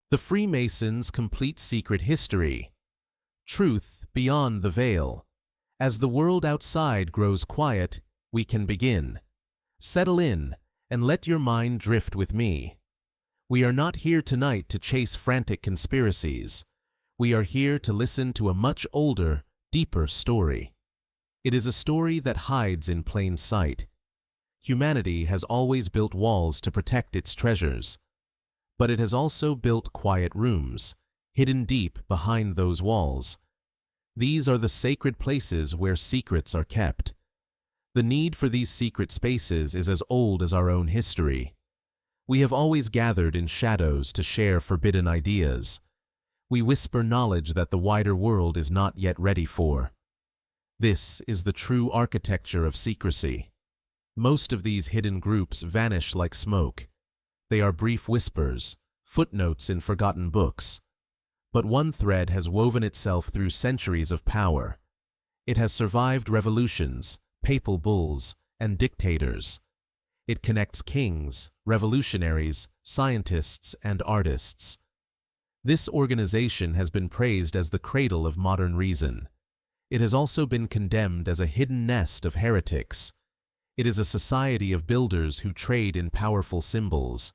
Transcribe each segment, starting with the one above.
The Freemasons' Complete Secret History. Truth beyond the veil. As the world outside grows quiet, we can begin. Settle in and let your mind drift with me. We are not here tonight to chase frantic conspiracies. We are here to listen to a much older, deeper story. It is a story that hides in plain sight. Humanity has always built walls to protect its treasures. But it has also built quiet rooms, hidden deep behind those walls. These are the sacred places where secrets are kept. The need for these secret spaces is as old as our own history. We have always gathered in shadows to share forbidden ideas. We whisper knowledge that the wider world is not yet ready for. This is the true architecture of secrecy. Most of these hidden groups vanish like smoke. They are brief whispers, footnotes in forgotten books. But one thread has woven itself through centuries of power. It has survived revolutions, papal bulls, and dictators. It connects kings, revolutionaries, scientists, and artists. This organization has been praised as the cradle of modern reason. It has also been condemned as a hidden nest of heretics. It is a society of builders who trade in powerful symbols.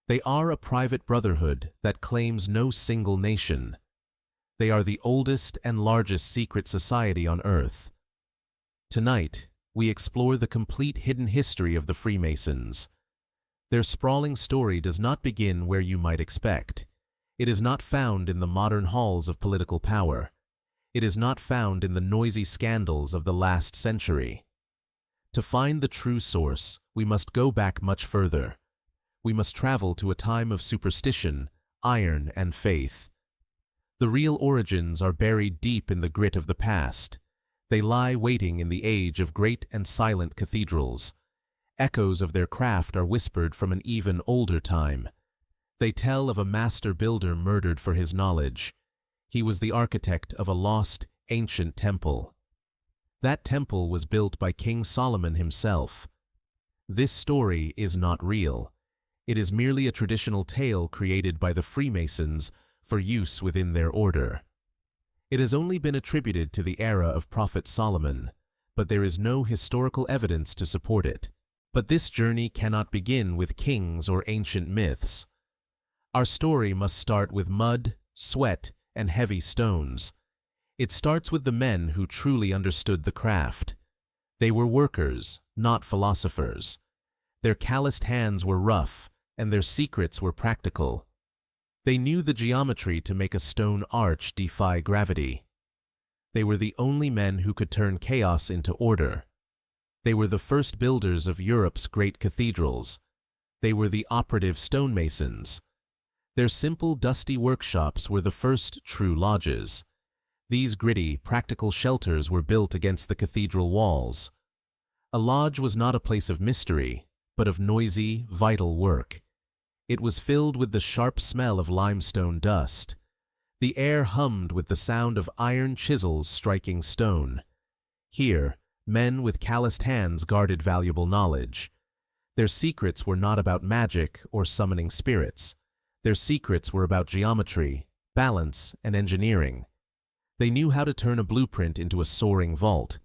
They are a private brotherhood that claims no single nation. They are the oldest and largest secret society on Earth. Tonight, we explore the complete hidden history of the Freemasons. Their sprawling story does not begin where you might expect. It is not found in the modern halls of political power. It is not found in the noisy scandals of the last century. To find the true source, we must go back much further. We must travel to a time of superstition, iron, and faith. The real origins are buried deep in the grit of the past. They lie waiting in the age of great and silent cathedrals. Echoes of their craft are whispered from an even older time. They tell of a master builder murdered for his knowledge. He was the architect of a lost, ancient temple. That temple was built by King Solomon himself. This story is not real. It is merely a traditional tale created by the Freemasons for use within their order. It has only been attributed to the era of Prophet Solomon, but there is no historical evidence to support it. But this journey cannot begin with kings or ancient myths. Our story must start with mud, sweat, and heavy stones. It starts with the men who truly understood the craft. They were workers, not philosophers. Their calloused hands were rough, and their secrets were practical. They knew the geometry to make a stone arch defy gravity. They were the only men who could turn chaos into order. They were the first builders of Europe's great cathedrals. They were the operative stonemasons. Their simple, dusty workshops were the first true lodges. These gritty, practical shelters were built against the cathedral walls. A lodge was not a place of mystery, but of noisy, vital work. It was filled with the sharp smell of limestone dust. The air hummed with the sound of iron chisels striking stone. Here, men with calloused hands guarded valuable knowledge. Their secrets were not about magic or summoning spirits. Their secrets were about geometry, balance, and engineering. They knew how to turn a blueprint into a soaring vault.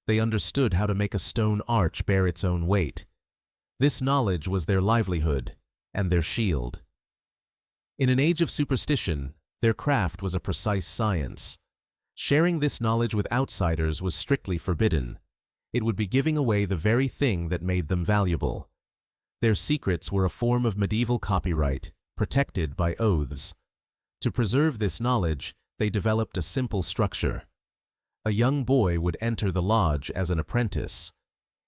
They understood how to make a stone arch bear its own weight. This knowledge was their livelihood and their shield. In an age of superstition, their craft was a precise science. Sharing this knowledge with outsiders was strictly forbidden. It would be giving away the very thing that made them valuable. Their secrets were a form of medieval copyright, protected by oaths. To preserve this knowledge, they developed a simple structure. A young boy would enter the lodge as an apprentice.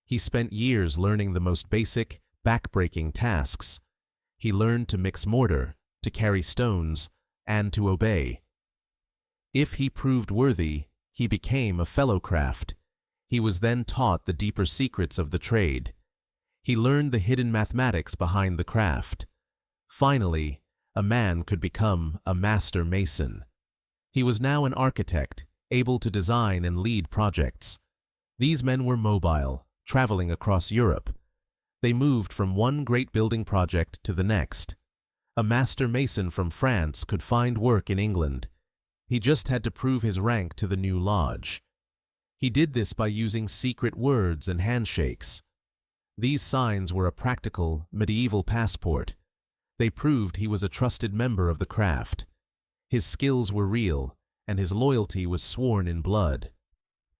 He spent years learning the most basic, back-breaking tasks. He learned to mix mortar, to carry stones, and to obey. If he proved worthy, he became a fellow craft. He was then taught the deeper secrets of the trade. He learned the hidden mathematics behind the craft. Finally, a man could become a master mason. He was now an architect, able to design and lead projects. These men were mobile, traveling across Europe. They moved from one great building project to the next. A master mason from France could find work in England. He just had to prove his rank to the new lodge. He did this by using secret words and handshakes. These signs were a practical, medieval passport. They proved he was a trusted member of the craft. His skills were real, and his loyalty was sworn in blood.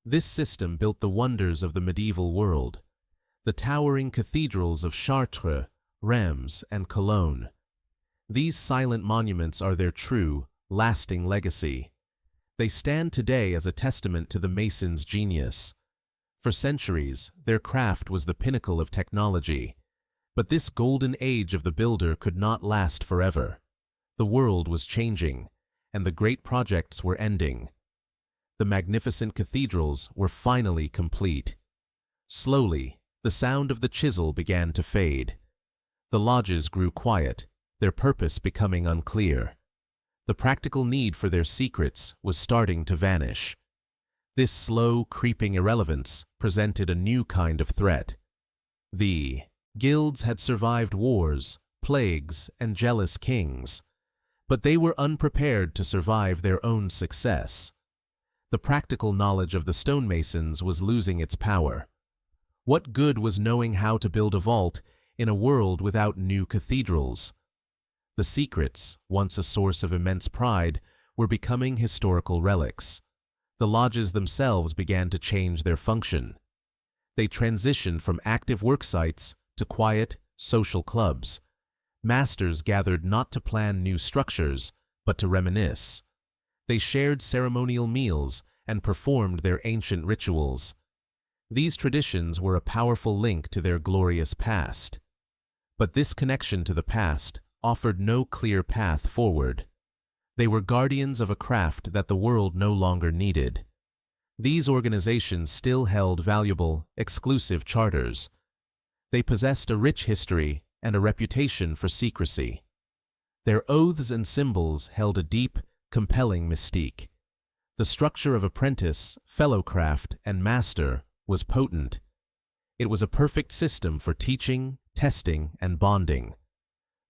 This system built the wonders of the medieval world, the towering cathedrals of Chartres, Reims, and Cologne. These silent monuments are their true, lasting legacy. They stand today as a testament to the Masons' genius. For centuries, their craft was the pinnacle of technology. But this golden age of the builder could not last forever. The world was changing, and the great projects were ending. The magnificent cathedrals were finally complete. Slowly, the sound of the chisel began to fade. The lodges grew quiet, their purpose becoming unclear. The practical need for their secrets was starting to vanish. This slow, creeping irrelevance presented a new kind of threat. The guilds had survived wars, plagues, and jealous kings, but they were unprepared to survive their own success. The practical knowledge of the stonemasons was losing its power. What good was knowing how to build a vault in a world without new cathedrals? The secrets, once a source of immense pride, were becoming historical relics. The lodges themselves began to change their function. They transitioned from active work sites to quiet, social clubs. Masters gathered not to plan new structures, but to reminisce. They shared ceremonial meals and performed their ancient rituals. These traditions were a powerful link to their glorious past. But this connection to the past offered no clear path forward. They were guardians of a craft that the world no longer needed. These organizations still held valuable, exclusive charters. They possessed a rich history and a reputation for secrecy. Their oaths and symbols held a deep, compelling mystique. The structure of apprentice, fellowcraft, and master was potent. It was a perfect system for teaching, testing, and bonding.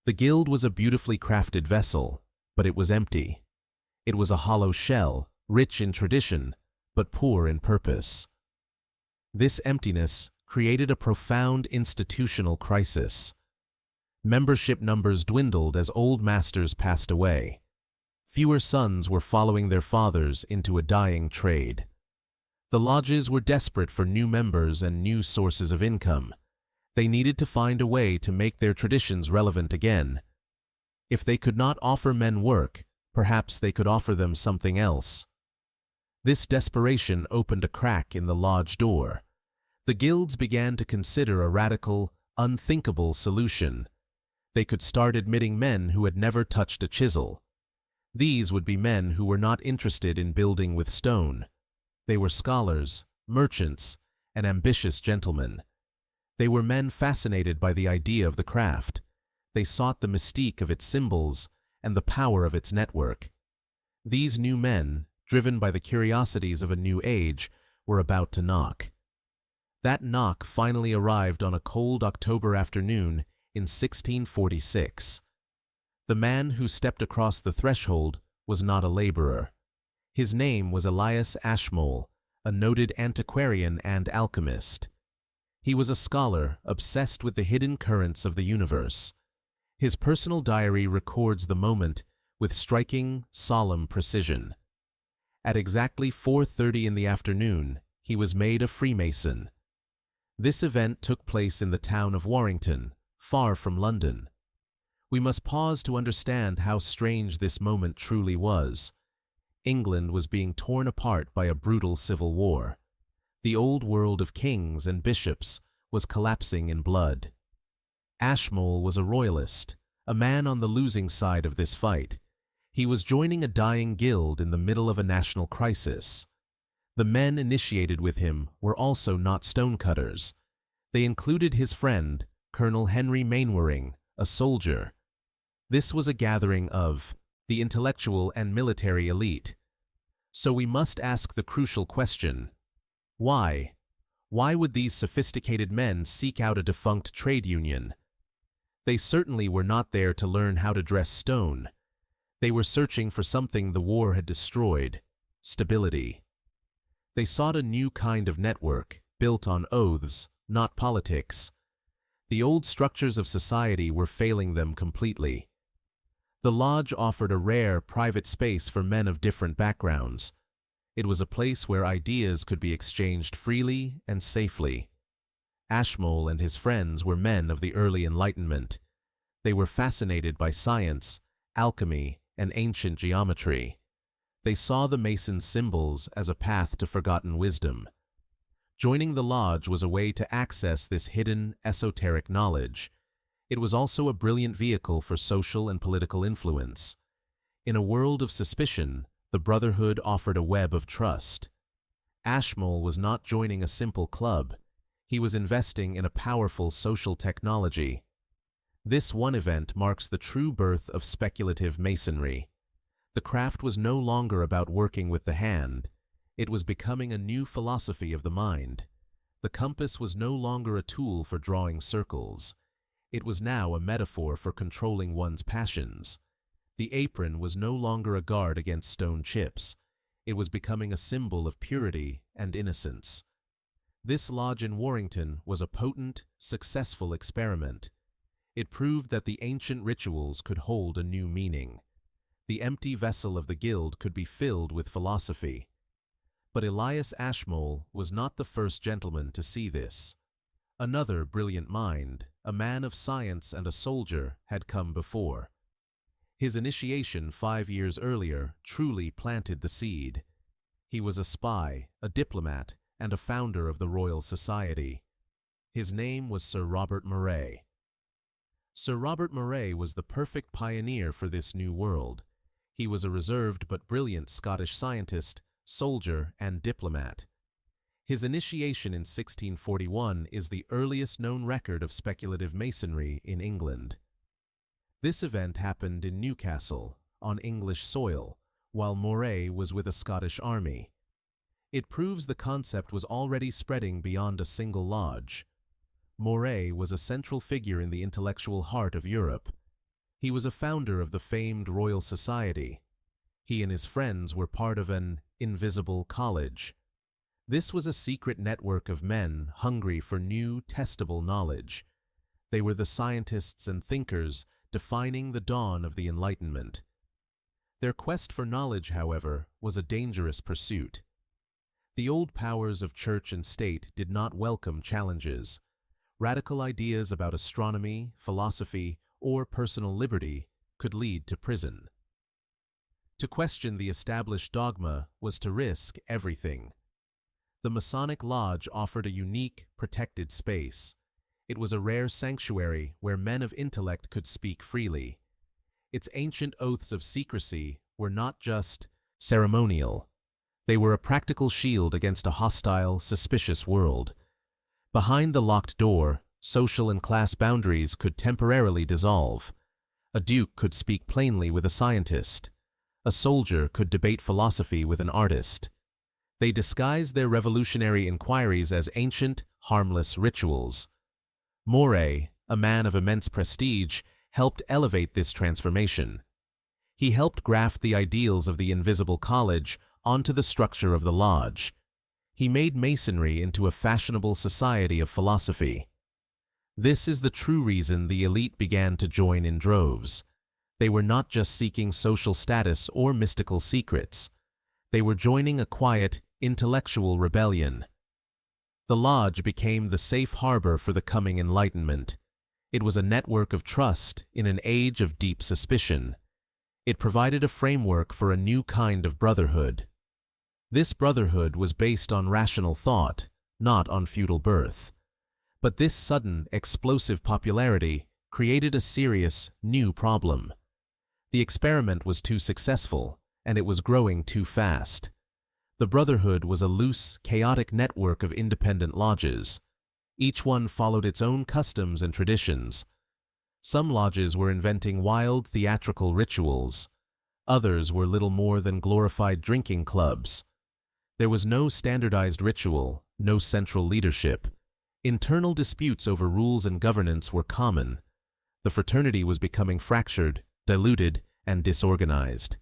The guild was a beautifully crafted vessel, but it was empty. It was a hollow shell, rich in tradition, but poor in purpose. This emptiness created a profound institutional crisis. Membership numbers dwindled as old masters passed away. Fewer sons were following their fathers into a dying trade. The lodges were desperate for new members and new sources of income. They needed to find a way to make their traditions relevant again. If they could not offer men work, perhaps they could offer them something else. This desperation opened a crack in the lodge door. The guilds began to consider a radical, unthinkable solution. They could start admitting men who had never touched a chisel. These would be men who were not interested in building with stone. They were scholars, merchants, and ambitious gentlemen. They were men fascinated by the idea of the craft. They sought the mystique of its symbols and the power of its network. These new men, driven by the curiosities of a new age, were about to knock. That knock finally arrived on a cold October afternoon in 1646. The man who stepped across the threshold was not a laborer. His name was Elias Ashmole, a noted antiquarian and alchemist. He was a scholar obsessed with the hidden currents of the universe. His personal diary records the moment with striking, solemn precision. At exactly 4:30 in the afternoon, he was made a Freemason. This event took place in the town of Warrington, far from London. We must pause to understand how strange this moment truly was. England was being torn apart by a brutal civil war. The old world of kings and bishops was collapsing in blood. Ashmole was a royalist, a man on the losing side of this fight. He was joining a dying guild in the middle of a national crisis. The men initiated with him were also not stonecutters. They included his friend, Colonel Henry Mainwaring, a soldier. This was a gathering of the intellectual and military elite. So we must ask the crucial question: why? Why would these sophisticated men seek out a defunct trade union? They certainly were not there to learn how to dress stone. They were searching for something the war had destroyed: stability. They sought a new kind of network, built on oaths, not politics. The old structures of society were failing them completely. The lodge offered a rare, private space for men of different backgrounds. It was a place where ideas could be exchanged freely and safely. Ashmole and his friends were men of the early Enlightenment. They were fascinated by science, alchemy, and ancient geometry. They saw the Masons' symbols as a path to forgotten wisdom. Joining the lodge was a way to access this hidden, esoteric knowledge. It was also a brilliant vehicle for social and political influence. In a world of suspicion, the Brotherhood offered a web of trust. Ashmole was not joining a simple club. He was investing in a powerful social technology. This one event marks the true birth of speculative Masonry. The craft was no longer about working with the hand. It was becoming a new philosophy of the mind. The compass was no longer a tool for drawing circles. It was now a metaphor for controlling one's passions. The apron was no longer a guard against stone chips. It was becoming a symbol of purity and innocence. This lodge in Warrington was a potent, successful experiment. It proved that the ancient rituals could hold a new meaning. The empty vessel of the guild could be filled with philosophy. But Elias Ashmole was not the first gentleman to see this. Another brilliant mind, a man of science and a soldier, had come before. His initiation 5 years earlier truly planted the seed. He was a spy, a diplomat, and a founder of the Royal Society. His name was Sir Robert Moray. Sir Robert Moray was the perfect pioneer for this new world. He was a reserved but brilliant Scottish scientist, soldier, and diplomat. His initiation in 1641 is the earliest known record of speculative Masonry in England. This event happened in Newcastle, on English soil, while Moray was with a Scottish army. It proves the concept was already spreading beyond a single lodge. Moray was a central figure in the intellectual heart of Europe. He was a founder of the famed Royal Society. He and his friends were part of an invisible college. This was a secret network of men hungry for new, testable knowledge. They were the scientists and thinkers defining the dawn of the Enlightenment. Their quest for knowledge, however, was a dangerous pursuit. The old powers of church and state did not welcome challenges. Radical ideas about astronomy, philosophy, or personal liberty could lead to prison. To question the established dogma was to risk everything. The Masonic Lodge offered a unique, protected space. It was a rare sanctuary where men of intellect could speak freely. Its ancient oaths of secrecy were not just ceremonial. They were a practical shield against a hostile, suspicious world. Behind the locked door, social and class boundaries could temporarily dissolve. A duke could speak plainly with a scientist. A soldier could debate philosophy with an artist. They disguised their revolutionary inquiries as ancient, harmless rituals. Moray, a man of immense prestige, helped elevate this transformation. He helped graft the ideals of the invisible college onto the structure of the lodge. He made Masonry into a fashionable society of philosophy. This is the true reason the elite began to join in droves. They were not just seeking social status or mystical secrets. They were joining a quiet, intellectual rebellion. The lodge became the safe harbor for the coming Enlightenment. It was a network of trust in an age of deep suspicion. It provided a framework for a new kind of brotherhood. This brotherhood was based on rational thought, not on feudal birth. But this sudden, explosive popularity created a serious, new problem. The experiment was too successful, and it was growing too fast. The brotherhood was a loose, chaotic network of independent lodges. Each one followed its own customs and traditions. Some lodges were inventing wild, theatrical rituals. Others were little more than glorified drinking clubs. There was no standardized ritual, no central leadership. Internal disputes over rules and governance were common. The fraternity was becoming fractured, diluted, and disorganized.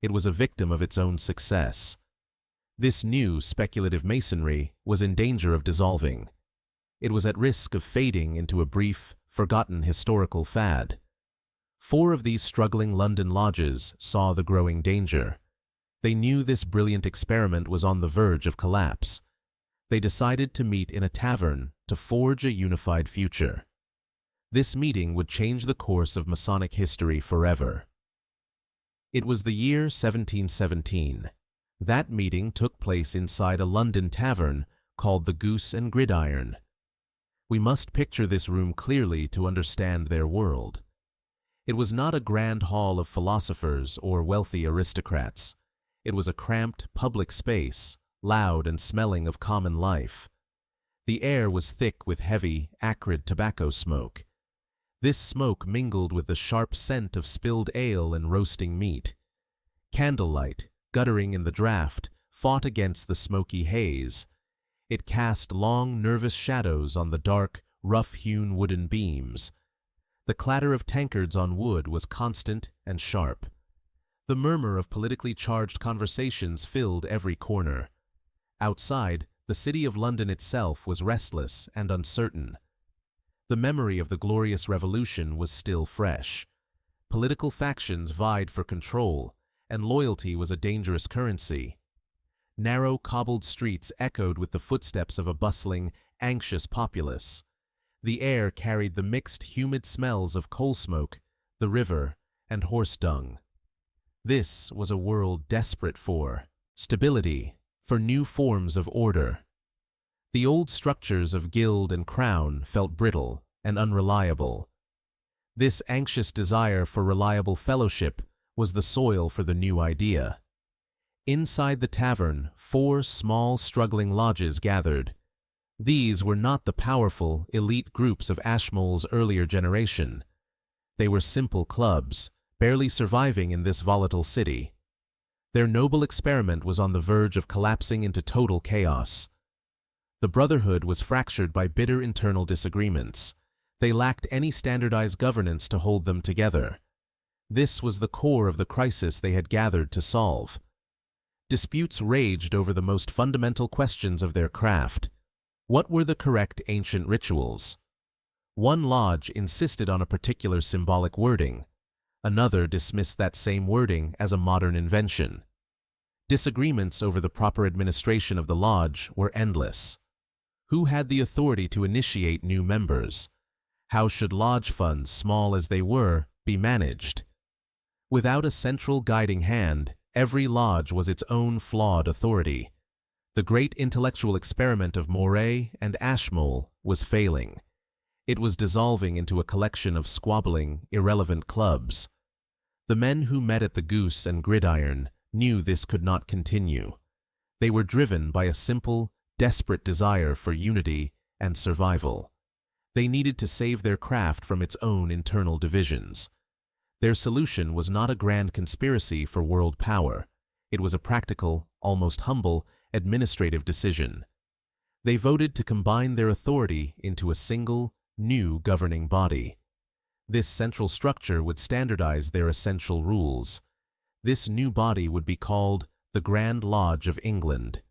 It was a victim of its own success. This new speculative masonry was in danger of dissolving. It was at risk of fading into a brief, forgotten historical fad. 4 of these struggling London lodges saw the growing danger. They knew this brilliant experiment was on the verge of collapse. They decided to meet in a tavern to forge a unified future. This meeting would change the course of Masonic history forever. It was the year 1717. That meeting took place inside a London tavern called the Goose and Gridiron. We must picture this room clearly to understand their world. It was not a grand hall of philosophers or wealthy aristocrats. It was a cramped public space, loud and smelling of common life. The air was thick with heavy, acrid tobacco smoke. This smoke mingled with the sharp scent of spilled ale and roasting meat. Candlelight, guttering in the draught, fought against the smoky haze. It cast long, nervous shadows on the dark, rough-hewn wooden beams. The clatter of tankards on wood was constant and sharp. The murmur of politically charged conversations filled every corner. Outside, the city of London itself was restless and uncertain. The memory of the glorious revolution was still fresh. Political factions vied for control, and loyalty was a dangerous currency. Narrow, cobbled streets echoed with the footsteps of a bustling, anxious populace. The air carried the mixed, humid smells of coal smoke, the river, and horse dung. This was a world desperate for stability, for new forms of order. The old structures of guild and crown felt brittle and unreliable. This anxious desire for reliable fellowship was the soil for the new idea. Inside the tavern, 4 small, struggling lodges gathered. These were not the powerful, elite groups of Ashmole's earlier generation. They were simple clubs, barely surviving in this volatile city. Their noble experiment was on the verge of collapsing into total chaos. The brotherhood was fractured by bitter internal disagreements. They lacked any standardized governance to hold them together. This was the core of the crisis they had gathered to solve. Disputes raged over the most fundamental questions of their craft. What were the correct ancient rituals? One lodge insisted on a particular symbolic wording. Another dismissed that same wording as a modern invention. Disagreements over the proper administration of the lodge were endless. Who had the authority to initiate new members? How should lodge funds, small as they were, be managed? Without a central guiding hand, every lodge was its own flawed authority. The great intellectual experiment of Moray and Ashmole was failing. It was dissolving into a collection of squabbling, irrelevant clubs. The men who met at the Goose and Gridiron knew this could not continue. They were driven by a simple, desperate desire for unity and survival. They needed to save their craft from its own internal divisions. Their solution was not a grand conspiracy for world power. It was a practical, almost humble, administrative decision. They voted to combine their authority into a single, new governing body. This central structure would standardize their essential rules. This new body would be called the Grand Lodge of England.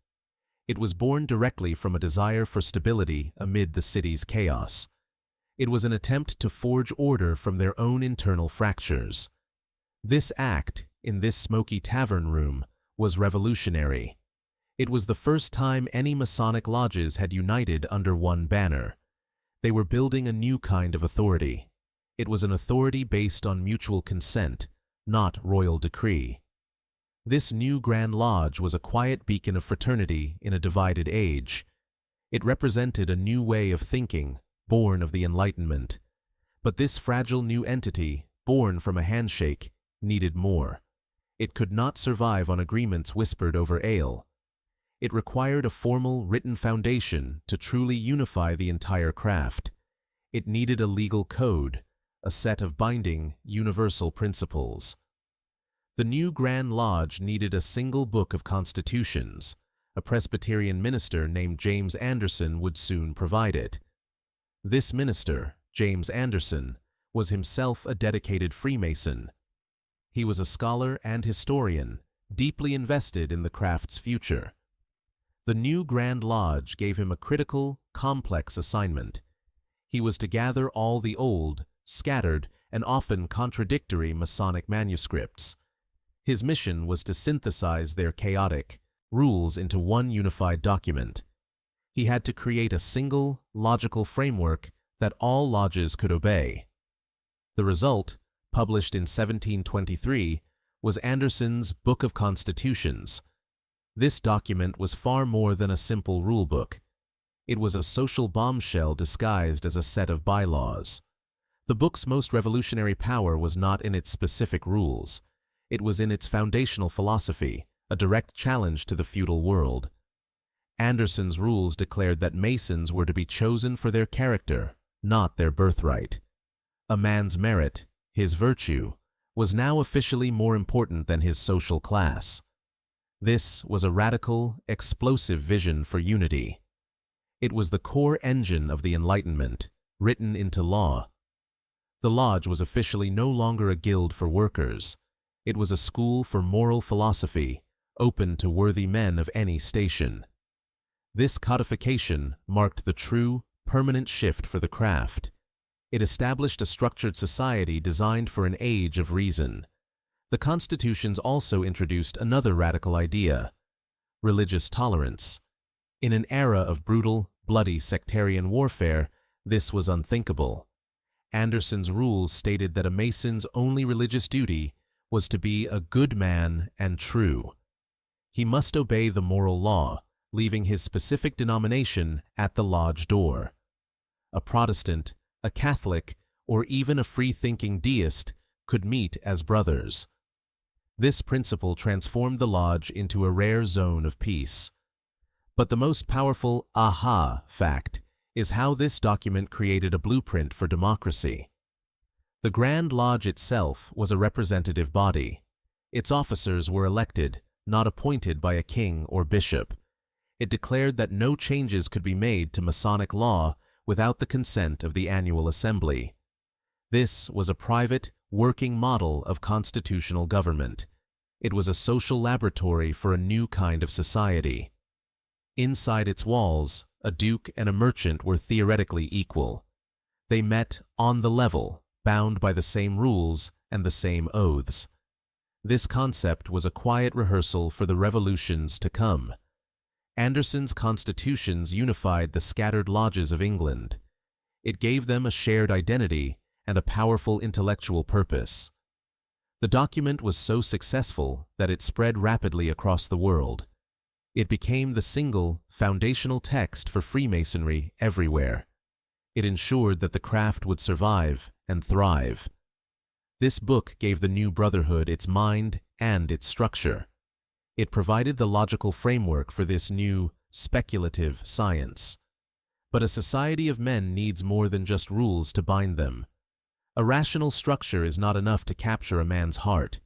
It was born directly from a desire for stability amid the city's chaos. It was an attempt to forge order from their own internal fractures. This act, in this smoky tavern room, was revolutionary. It was the first time any Masonic lodges had united under one banner. They were building a new kind of authority. It was an authority based on mutual consent, not royal decree. This new Grand Lodge was a quiet beacon of fraternity in a divided age. It represented a new way of thinking, born of the Enlightenment. But this fragile new entity, born from a handshake, needed more. It could not survive on agreements whispered over ale. It required a formal, written foundation to truly unify the entire craft. It needed a legal code, a set of binding, universal principles. The new Grand Lodge needed a single book of constitutions. A Presbyterian minister named James Anderson would soon provide it. This minister, James Anderson, was himself a dedicated Freemason. He was a scholar and historian, deeply invested in the craft's future. The new Grand Lodge gave him a critical, complex assignment. He was to gather all the old, scattered, and often contradictory Masonic manuscripts. His mission was to synthesize their chaotic rules into one unified document. He had to create a single, logical framework that all lodges could obey. The result, published in 1723, was Anderson's Book of Constitutions. This document was far more than a simple rulebook. It was a social bombshell disguised as a set of bylaws. The book's most revolutionary power was not in its specific rules. It was in its foundational philosophy, a direct challenge to the feudal world. Anderson's rules declared that Masons were to be chosen for their character, not their birthright. A man's merit, his virtue, was now officially more important than his social class. This was a radical, explosive vision for unity. It was the core engine of the Enlightenment, written into law. The lodge was officially no longer a guild for workers. It was a school for moral philosophy, open to worthy men of any station. This codification marked the true, permanent shift for the craft. It established a structured society designed for an age of reason. The constitutions also introduced another radical idea: religious tolerance. In an era of brutal, bloody sectarian warfare, this was unthinkable. Anderson's rules stated that a Mason's only religious duty was to be a good man and true. He must obey the moral law, leaving his specific denomination at the lodge door. A Protestant, a Catholic, or even a free-thinking deist could meet as brothers. This principle transformed the lodge into a rare zone of peace. But the most powerful aha fact is how this document created a blueprint for democracy. The Grand Lodge itself was a representative body. Its officers were elected, not appointed by a king or bishop. It declared that no changes could be made to Masonic law without the consent of the annual assembly. This was a private, working model of constitutional government. It was a social laboratory for a new kind of society. Inside its walls, a duke and a merchant were theoretically equal. They met on the level, bound by the same rules and the same oaths. This concept was a quiet rehearsal for the revolutions to come. Anderson's constitutions unified the scattered lodges of England. It gave them a shared identity and a powerful intellectual purpose. The document was so successful that it spread rapidly across the world. It became the single, foundational text for Freemasonry everywhere. It ensured that the craft would survive and thrive. This book gave the new brotherhood its mind and its structure. It provided the logical framework for this new, speculative science. But a society of men needs more than just rules to bind them. A rational structure is not enough to capture a man's heart.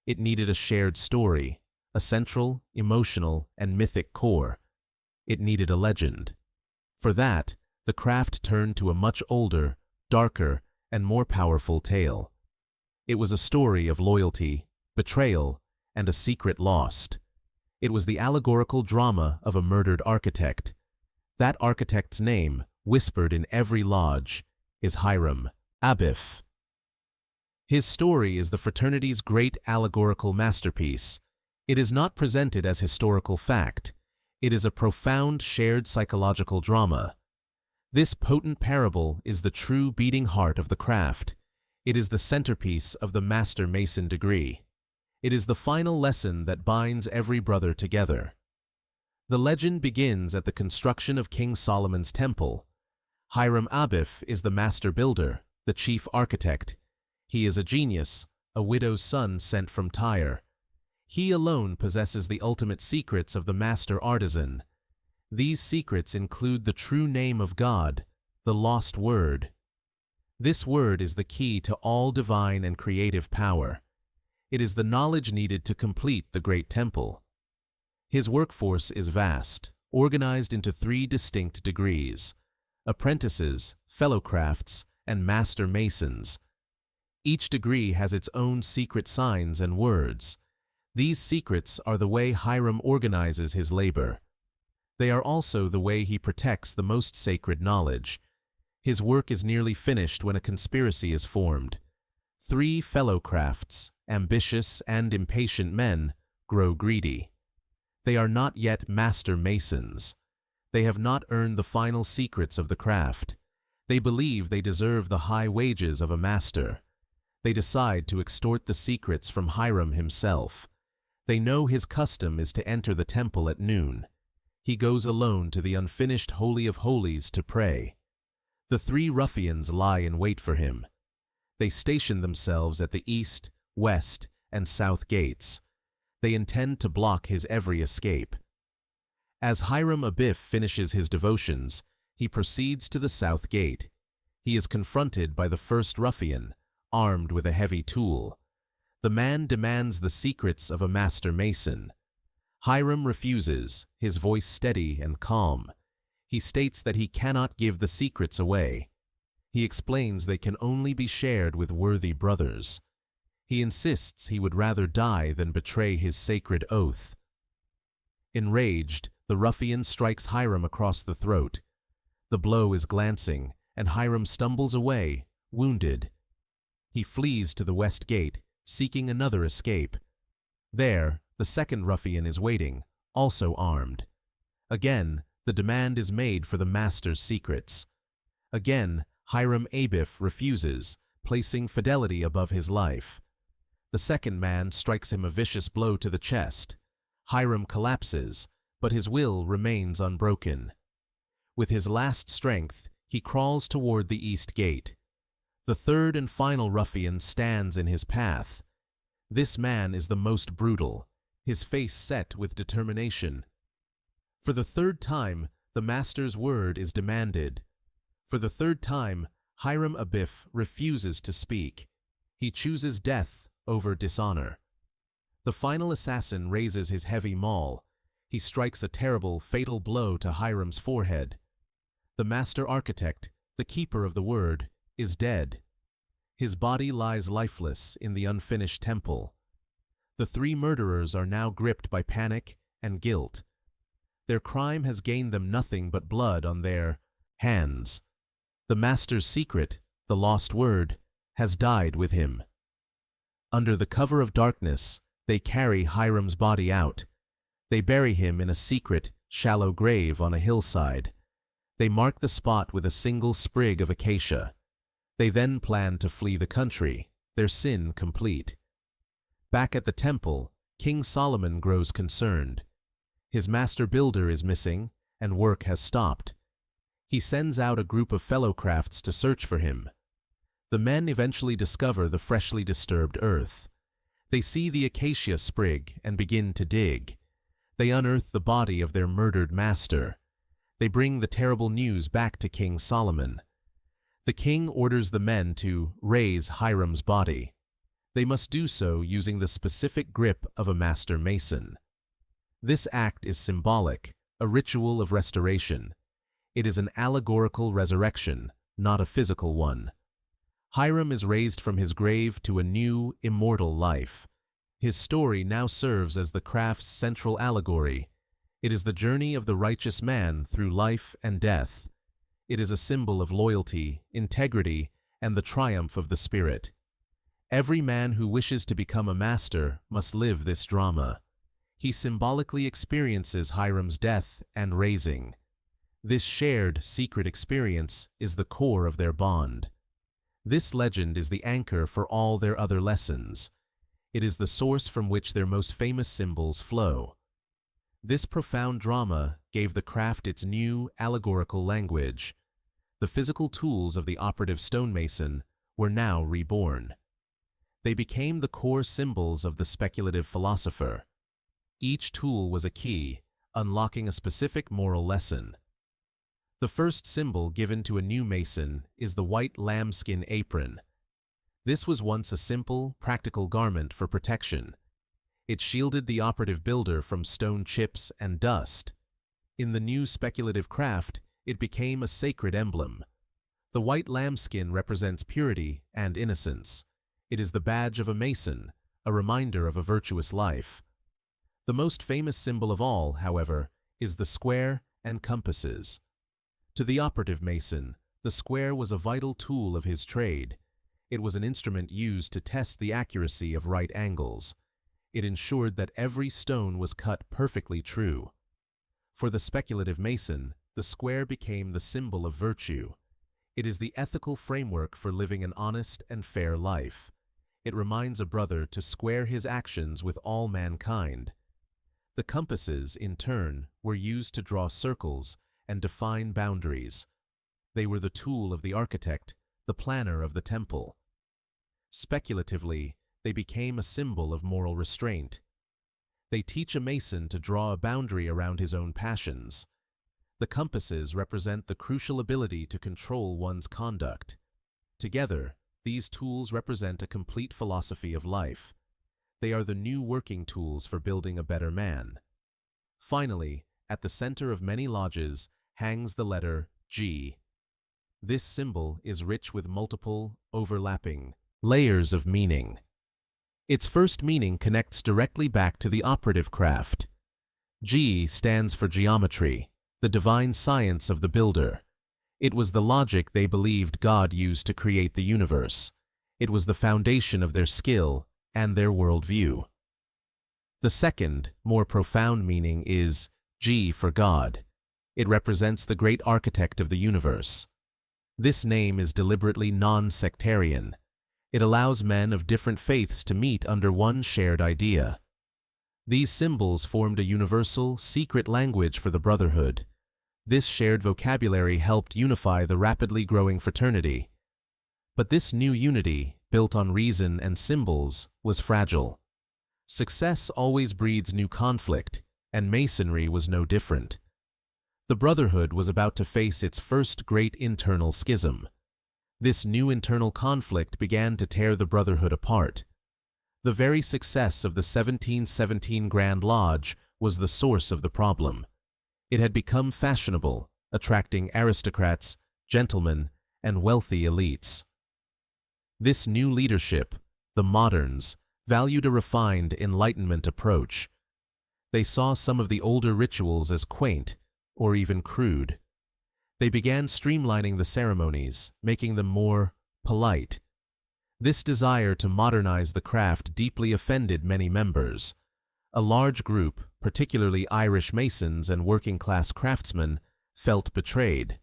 It needed a shared story, a central, emotional, and mythic core. It needed a legend. For that, the craft turned to a much older, darker, and more powerful tale. It was a story of loyalty, betrayal, and a secret lost. It was the allegorical drama of a murdered architect. That architect's name, whispered in every lodge, is Hiram Abiff. His story is the fraternity's great allegorical masterpiece. It is not presented as historical fact. It is a profound shared psychological drama. This potent parable is the true beating heart of the craft. It is the centerpiece of the Master Mason degree. It is the final lesson that binds every brother together. The legend begins at the construction of King Solomon's temple. Hiram Abiff is the master builder, the chief architect. He is a genius, a widow's son sent from Tyre. He alone possesses the ultimate secrets of the master artisan. These secrets include the true name of God, the lost word. This word is the key to all divine and creative power. It is the knowledge needed to complete the great temple. His workforce is vast, organized into 3 distinct degrees: apprentices, fellow crafts, and master masons. Each degree has its own secret signs and words. These secrets are the way Hiram organizes his labor. They are also the way he protects the most sacred knowledge. His work is nearly finished when a conspiracy is formed. 3 fellow crafts, ambitious and impatient men, grow greedy. They are not yet master masons. They have not earned the final secrets of the craft. They believe they deserve the high wages of a master. They decide to extort the secrets from Hiram himself. They know his custom is to enter the temple at noon. He goes alone to the unfinished Holy of Holies to pray. The 3 ruffians lie in wait for him. They station themselves at the east, west, and south gates. They intend to block his every escape. As Hiram Abiff finishes his devotions, he proceeds to the south gate. He is confronted by the first ruffian, armed with a heavy tool. The man demands the secrets of a master mason. Hiram refuses, his voice steady and calm. He states that he cannot give the secrets away. He explains they can only be shared with worthy brothers. He insists he would rather die than betray his sacred oath. Enraged, the ruffian strikes Hiram across the throat. The blow is glancing, and Hiram stumbles away, wounded. He flees to the west gate, seeking another escape. There, the second ruffian is waiting, also armed. Again, the demand is made for the master's secrets. Again, Hiram Abiff refuses, placing fidelity above his life. The second man strikes him a vicious blow to the chest. Hiram collapses, but his will remains unbroken. With his last strength, he crawls toward the east gate. The third and final ruffian stands in his path. This man is the most brutal, his face set with determination. For the third time, the master's word is demanded. For the third time, Hiram Abiff refuses to speak. He chooses death over dishonor. The final assassin raises his heavy maul. He strikes a terrible, fatal blow to Hiram's forehead. The master architect, the keeper of the word, is dead. His body lies lifeless in the unfinished temple. The 3 murderers are now gripped by panic and guilt. Their crime has gained them nothing but blood on their hands. The master's secret, the lost word, has died with him. Under the cover of darkness, they carry Hiram's body out. They bury him in a secret, shallow grave on a hillside. They mark the spot with a single sprig of acacia. They then plan to flee the country, their sin complete. Back at the temple, King Solomon grows concerned. His master builder is missing, and work has stopped. He sends out a group of fellow crafts to search for him. The men eventually discover the freshly disturbed earth. They see the acacia sprig and begin to dig. They unearth the body of their murdered master. They bring the terrible news back to King Solomon. The king orders the men to raise Hiram's body. They must do so using the specific grip of a master mason. This act is symbolic, a ritual of restoration. It is an allegorical resurrection, not a physical one. Hiram is raised from his grave to a new, immortal life. His story now serves as the craft's central allegory. It is the journey of the righteous man through life and death. It is a symbol of loyalty, integrity, and the triumph of the spirit. Every man who wishes to become a master must live this drama. He symbolically experiences Hiram's death and raising. This shared, secret experience is the core of their bond. This legend is the anchor for all their other lessons. It is the source from which their most famous symbols flow. This profound drama gave the craft its new, allegorical language. The physical tools of the operative stonemason were now reborn. They became the core symbols of the speculative philosopher. Each tool was a key, unlocking a specific moral lesson. The first symbol given to a new mason is the white lambskin apron. This was once a simple, practical garment for protection. It shielded the operative builder from stone chips and dust. In the new speculative craft, it became a sacred emblem. The white lambskin represents purity and innocence. It is the badge of a Mason, a reminder of a virtuous life. The most famous symbol of all, however, is the square and compasses. To the operative Mason, the square was a vital tool of his trade. It was an instrument used to test the accuracy of right angles. It ensured that every stone was cut perfectly true. For the speculative Mason, the square became the symbol of virtue. It is the ethical framework for living an honest and fair life. It reminds a brother to square his actions with all mankind. The compasses, in turn, were used to draw circles and define boundaries. They were the tool of the architect, the planner of the temple. Speculatively, they became a symbol of moral restraint. They teach a Mason to draw a boundary around his own passions. The compasses represent the crucial ability to control one's conduct. Together, these tools represent a complete philosophy of life. They are the new working tools for building a better man. Finally, at the center of many lodges hangs the letter G. This symbol is rich with multiple, overlapping layers of meaning. Its first meaning connects directly back to the operative craft. G stands for geometry, the divine science of the builder. It was the logic they believed God used to create the universe. It was the foundation of their skill and their worldview. The second, more profound meaning is G for God. It represents the great architect of the universe. This name is deliberately non-sectarian. It allows men of different faiths to meet under one shared idea. These symbols formed a universal, secret language for the brotherhood. This shared vocabulary helped unify the rapidly growing fraternity. But this new unity, built on reason and symbols, was fragile. Success always breeds new conflict, and Masonry was no different. The brotherhood was about to face its first great internal schism. This new internal conflict began to tear the brotherhood apart. The very success of the 1717 Grand Lodge was the source of the problem. It had become fashionable, attracting aristocrats, gentlemen, and wealthy elites. This new leadership, the moderns, valued a refined Enlightenment approach. They saw some of the older rituals as quaint or even crude. They began streamlining the ceremonies, making them more polite. This desire to modernize the craft deeply offended many members. A large group, particularly Irish Masons and working-class craftsmen, felt betrayed.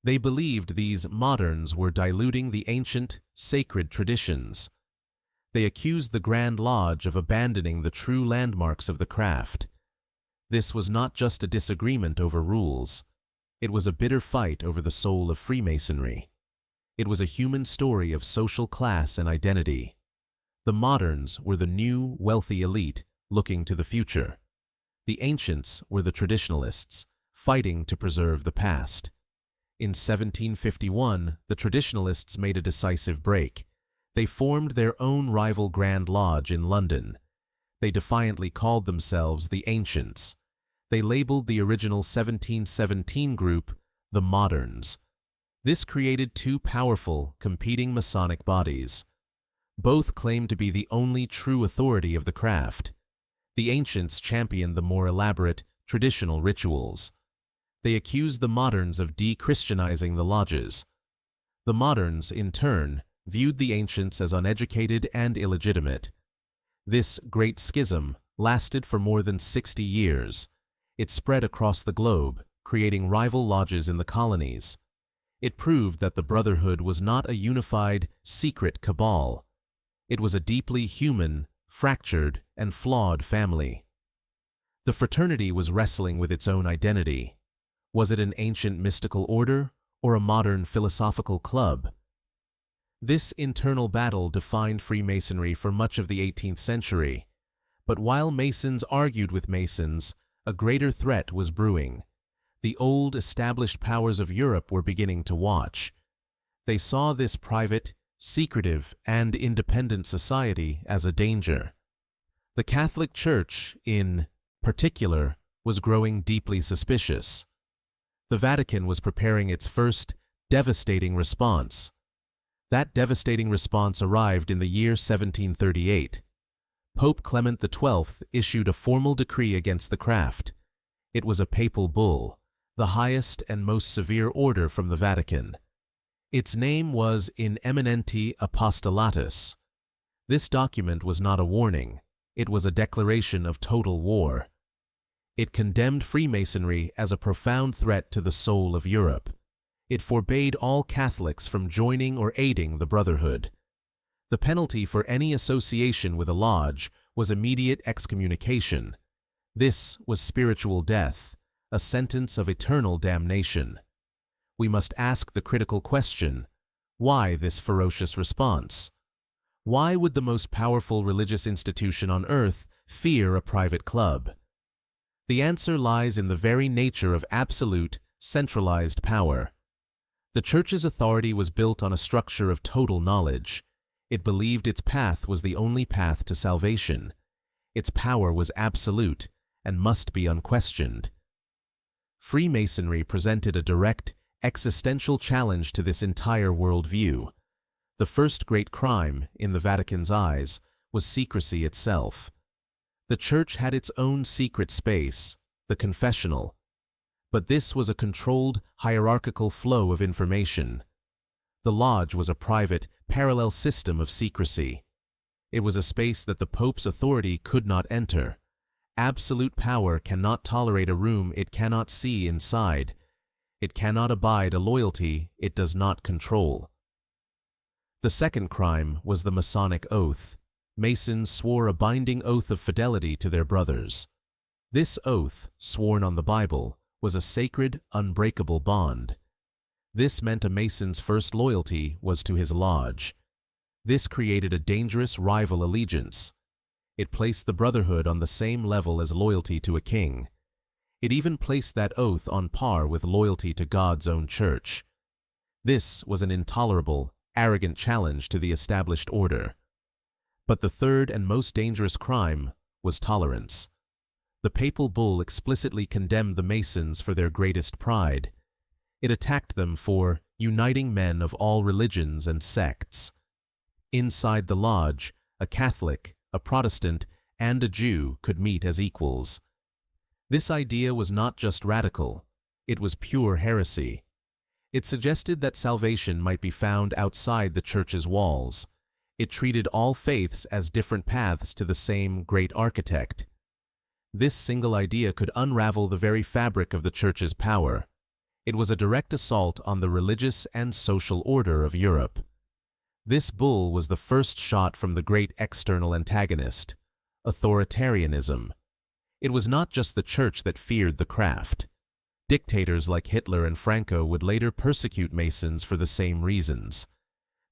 They believed these moderns were diluting the ancient, sacred traditions. They accused the Grand Lodge of abandoning the true landmarks of the craft. This was not just a disagreement over rules. It was a bitter fight over the soul of Freemasonry. It was a human story of social class and identity. The moderns were the new, wealthy elite looking to the future. The ancients were the traditionalists, fighting to preserve the past. In 1751, the traditionalists made a decisive break. They formed their own rival Grand Lodge in London. They defiantly called themselves the Ancients. They labeled the original 1717 group the Moderns. This created two powerful, competing Masonic bodies. Both claimed to be the only true authority of the craft. The Ancients championed the more elaborate, traditional rituals. They accused the Moderns of de-Christianizing the lodges. The Moderns, in turn, viewed the Ancients as uneducated and illegitimate. This great schism lasted for more than 60 years. It spread across the globe, creating rival lodges in the colonies. It proved that the Brotherhood was not a unified, secret cabal. It was a deeply human, fractured, and flawed family. The fraternity was wrestling with its own identity. Was it an ancient mystical order or a modern philosophical club? This internal battle defined Freemasonry for much of the 18th century. But while Masons argued with Masons, a greater threat was brewing. The old, established powers of Europe were beginning to watch. They saw this private, secretive, and independent society as a danger. The Catholic Church, in particular, was growing deeply suspicious. The Vatican was preparing its first devastating response. That devastating response arrived in the year 1738. Pope Clement XII issued a formal decree against the craft. It was a papal bull, the highest and most severe order from the Vatican. Its name was In Eminenti Apostolatus. This document was not a warning, it was a declaration of total war. It condemned Freemasonry as a profound threat to the soul of Europe. It forbade all Catholics from joining or aiding the brotherhood. The penalty for any association with a lodge was immediate excommunication. This was spiritual death, a sentence of eternal damnation. We must ask the critical question, why this ferocious response? Why would the most powerful religious institution on earth fear a private club? The answer lies in the very nature of absolute, centralized power. The Church's authority was built on a structure of total knowledge. It believed its path was the only path to salvation. Its power was absolute and must be unquestioned. Freemasonry presented a direct, existential challenge to this entire worldview. The first great crime, in the Vatican's eyes, was secrecy itself. The Church had its own secret space, the confessional. But this was a controlled, hierarchical flow of information. The lodge was a private, parallel system of secrecy. It was a space that the Pope's authority could not enter. Absolute power cannot tolerate a room it cannot see inside. It cannot abide a loyalty it does not control. The second crime was the Masonic oath. Masons swore a binding oath of fidelity to their brothers. This oath, sworn on the Bible, was a sacred, unbreakable bond. This meant a Mason's first loyalty was to his lodge. This created a dangerous rival allegiance. It placed the brotherhood on the same level as loyalty to a king. It even placed that oath on par with loyalty to God's own church. This was an intolerable, arrogant challenge to the established order. But the third and most dangerous crime was tolerance. The papal bull explicitly condemned the Masons for their greatest pride. It attacked them for uniting men of all religions and sects. Inside the lodge, a Catholic, a Protestant, and a Jew could meet as equals. This idea was not just radical, it was pure heresy. It suggested that salvation might be found outside the Church's walls. It treated all faiths as different paths to the same great architect. This single idea could unravel the very fabric of the Church's power. It was a direct assault on the religious and social order of Europe. This bull was the first shot from the great external antagonist, authoritarianism. It was not just the Church that feared the craft. Dictators like Hitler and Franco would later persecute Masons for the same reasons.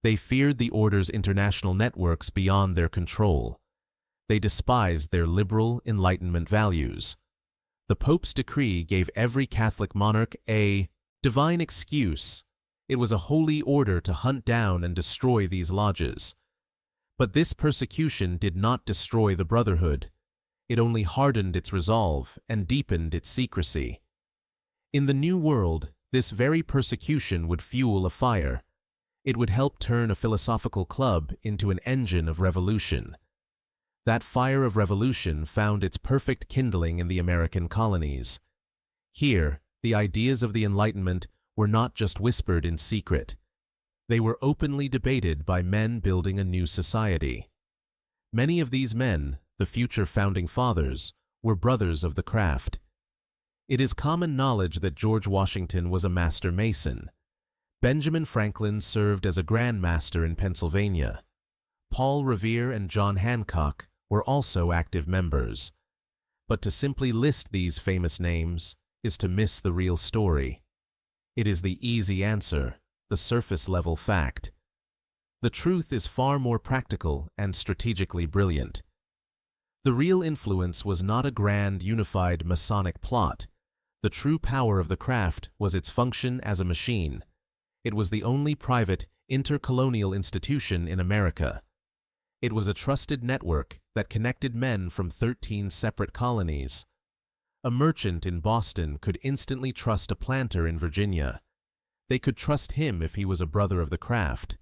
They feared the order's international networks beyond their control. They despised their liberal Enlightenment values. The Pope's decree gave every Catholic monarch a divine excuse. It was a holy order to hunt down and destroy these lodges. But this persecution did not destroy the brotherhood. It only hardened its resolve and deepened its secrecy. In the New World, this very persecution would fuel a fire. It would help turn a philosophical club into an engine of revolution. That fire of revolution found its perfect kindling in the American colonies. Here, the ideas of the Enlightenment were not just whispered in secret. They were openly debated by men building a new society. Many of these men, the future founding fathers, were brothers of the craft. It is common knowledge that George Washington was a master mason. Benjamin Franklin served as a Grand Master in Pennsylvania. Paul Revere and John Hancock were also active members. But to simply list these famous names is to miss the real story. It is the easy answer, the surface-level fact. The truth is far more practical and strategically brilliant. The real influence was not a grand, unified Masonic plot. The true power of the craft was its function as a machine. It was the only private, intercolonial institution in America. It was a trusted network that connected men from 13 separate colonies. A merchant in Boston could instantly trust a planter in Virginia. They could trust him if he was a brother of the craft.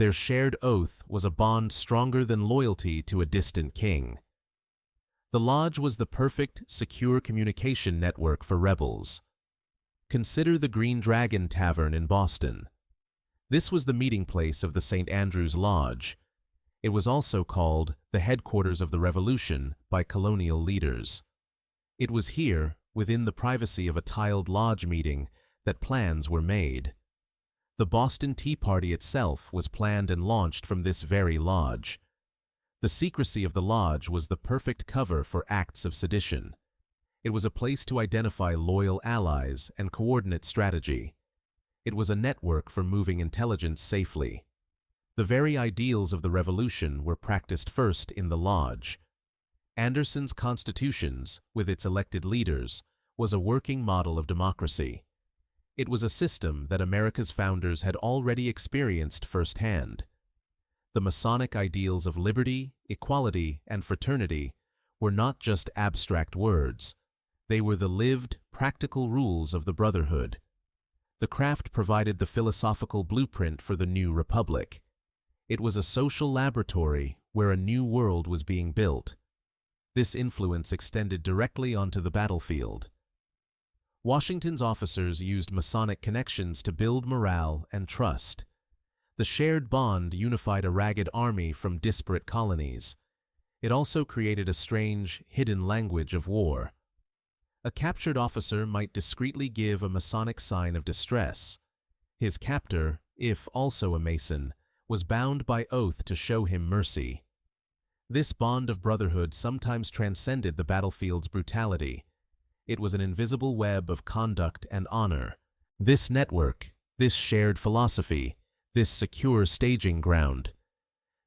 Their shared oath was a bond stronger than loyalty to a distant king. The lodge was the perfect, secure communication network for rebels. Consider the Green Dragon Tavern in Boston. This was the meeting place of the St. Andrew's Lodge. It was also called the headquarters of the Revolution by colonial leaders. It was here, within the privacy of a tiled lodge meeting, that plans were made. The Boston Tea Party itself was planned and launched from this very lodge. The secrecy of the lodge was the perfect cover for acts of sedition. It was a place to identify loyal allies and coordinate strategy. It was a network for moving intelligence safely. The very ideals of the revolution were practiced first in the lodge. Anderson's constitutions, with its elected leaders, was a working model of democracy. It was a system that America's founders had already experienced firsthand. The Masonic ideals of liberty, equality, and fraternity were not just abstract words. They were the lived, practical rules of the brotherhood. The craft provided the philosophical blueprint for the new republic. It was a social laboratory where a new world was being built. This influence extended directly onto the battlefield. Washington's officers used Masonic connections to build morale and trust. The shared bond unified a ragged army from disparate colonies. It also created a strange, hidden language of war. A captured officer might discreetly give a Masonic sign of distress. His captor, if also a Mason, was bound by oath to show him mercy. This bond of brotherhood sometimes transcended the battlefield's brutality. It was an invisible web of conduct and honor. This network, this shared philosophy, this secure staging ground.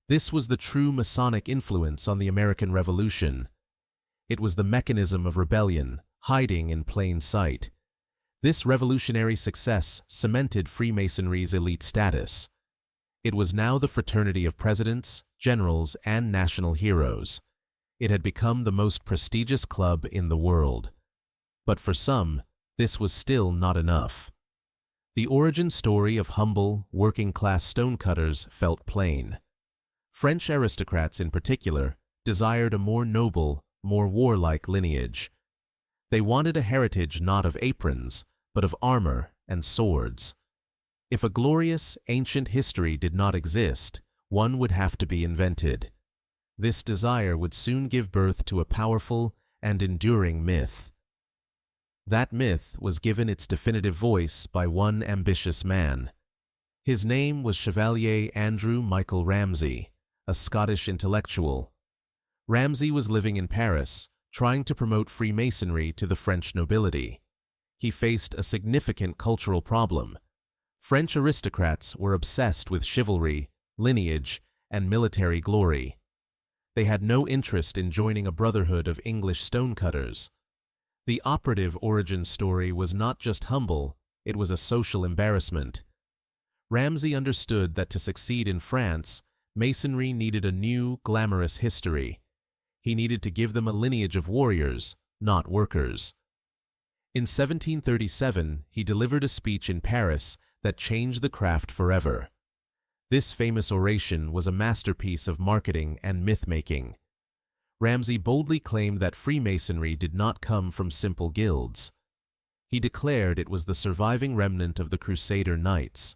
This was the true Masonic influence on the American Revolution. It was the mechanism of rebellion, hiding in plain sight. This revolutionary success cemented Freemasonry's elite status. It was now the fraternity of presidents, generals, and national heroes. It had become the most prestigious club in the world. But for some, this was still not enough. The origin story of humble, working-class stonecutters felt plain. French aristocrats in particular desired a more noble, more warlike lineage. They wanted a heritage not of aprons, but of armor and swords. If a glorious, ancient history did not exist, one would have to be invented. This desire would soon give birth to a powerful and enduring myth. That myth was given its definitive voice by one ambitious man. His name was Chevalier Andrew Michael Ramsay, a Scottish intellectual. Ramsay was living in Paris, trying to promote Freemasonry to the French nobility. He faced a significant cultural problem. French aristocrats were obsessed with chivalry, lineage, and military glory. They had no interest in joining a brotherhood of English stonecutters. The operative origin story was not just humble, it was a social embarrassment. Ramsay understood that to succeed in France, Masonry needed a new, glamorous history. He needed to give them a lineage of warriors, not workers. In 1737, he delivered a speech in Paris that changed the craft forever. This famous oration was a masterpiece of marketing and myth-making. Ramsay boldly claimed that Freemasonry did not come from simple guilds. He declared it was the surviving remnant of the Crusader Knights.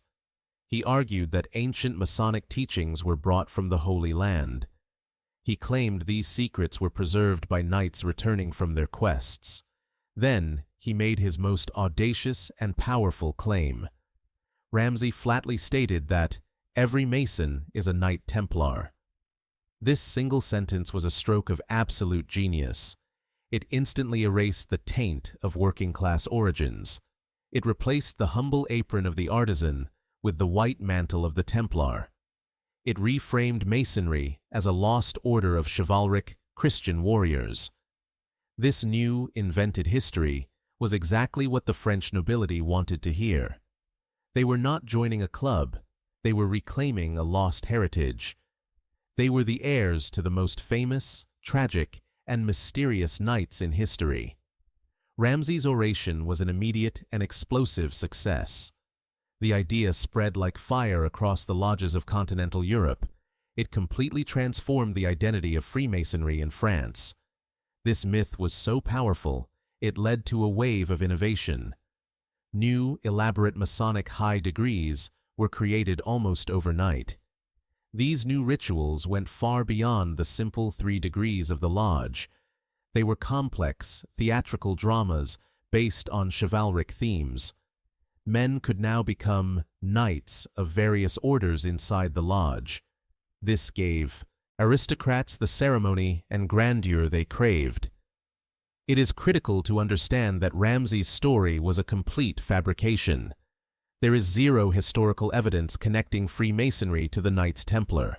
He argued that ancient Masonic teachings were brought from the Holy Land. He claimed these secrets were preserved by knights returning from their quests. Then, he made his most audacious and powerful claim. Ramsay flatly stated that every Mason is a Knight Templar. This single sentence was a stroke of absolute genius. It instantly erased the taint of working-class origins. It replaced the humble apron of the artisan with the white mantle of the Templar. It reframed Masonry as a lost order of chivalric, Christian warriors. This new, invented history was exactly what the French nobility wanted to hear. They were not joining a club, they were reclaiming a lost heritage. They were the heirs to the most famous, tragic, and mysterious knights in history. Ramsay's oration was an immediate and explosive success. The idea spread like fire across the lodges of continental Europe. It completely transformed the identity of Freemasonry in France. This myth was so powerful, it led to a wave of innovation. New, elaborate Masonic high degrees were created almost overnight. These new rituals went far beyond the simple 3 degrees of the lodge. They were complex, theatrical dramas based on chivalric themes. Men could now become knights of various orders inside the lodge. This gave aristocrats the ceremony and grandeur they craved. It is critical to understand that Ramsay's story was a complete fabrication. There is zero historical evidence connecting Freemasonry to the Knights Templar.